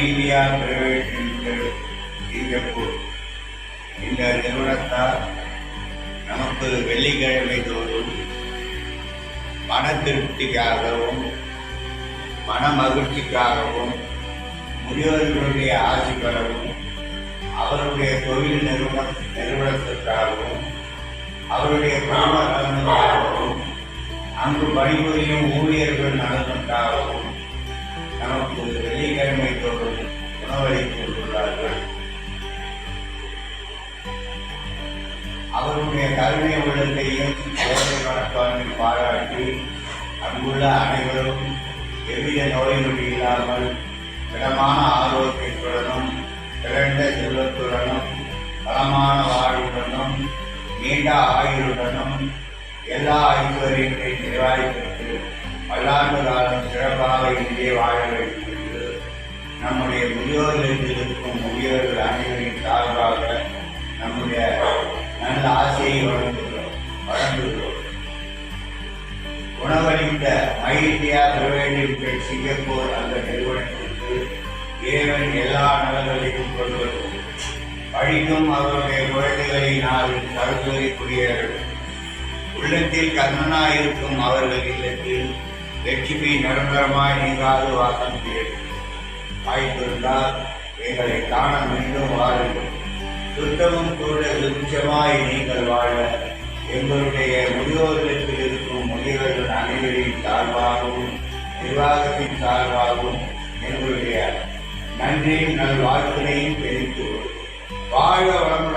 My dear private limited Singapore இந்த நிறுவனத்தால் நமக்கு வெள்ளிக்கிழமை தோறும் மன திருப்திக்காகவும் மன மகிழ்ச்சிக்காகவும் முதியோர்களுடைய ஆசி பெறவும் அவருடைய தொழில் நிறுவனத்திற்காகவும் அவருடைய குடும்ப நலனுக்காகவும் அங்கு பணிபுரியும் ஊழியர்கள் நலனுக்காகவும் நமக்கு வெள்ளிக்கிழமை தோறும் உணவளித்துக் கொண்டுள்ளார்கள். அவருடைய கருணை உள்ளத்தையும் சேவை வணக்கத்தையும் பாராட்டி அங்குள்ள அனைவரும் எவ்வித நோய் நொடி இல்லாமல் திடமான ஆரோக்கியத்துடனும் திரண்ட செல்வத்துடனும் பலமான வாழ்வுடனும் நீண்ட ஆயுளுடனும் எல்லா ஐஸ்வர்யத்தையும் நிர்வாகித்து பல்லாண்டு காலம் சிறப்பாக இங்கே வாழ வேண்டும் என்று நம்முடைய முதியோர்களுக்கு இருக்கும் முதியோர்கள் அனைவரின் சார்பாக நம்முடைய நல்ல ஆசையை வழங்குகிறோம். உணவளித்த மைடியா பிரைவேட் லிமிடெட் சிங்கப்பூர் அந்த நிறுவனத்திற்கு இறைவன் எல்லா நலன்களையும் கொள்வது படிக்கும் அவருடைய குழந்தைகளினால் கருத்துரைக்குரியவர்கள் உள்ளத்தில் கண்ணனாயிருக்கும் அவர்கள் இல்லத்தில் லட்சுமி நிரந்தரமாய் நீங்காது வாசம் செய்யும். வாய்ப்பிருந்தால் எங்களை காண மீண்டும் வாருங்கள். சுத்தமும் கூட சுபிட்சமாய் நீங்கள் வாழ எங்களுடைய முதியோர்களுக்கு இருக்கும் முதியோர்கள் அனைவரின் சார்பாகவும் நிர்வாகத்தின் சார்பாகவும் எங்களுடைய நன்றியும் நல்வாழ்த்தினையும் தெரிவித்து வாழ வளம்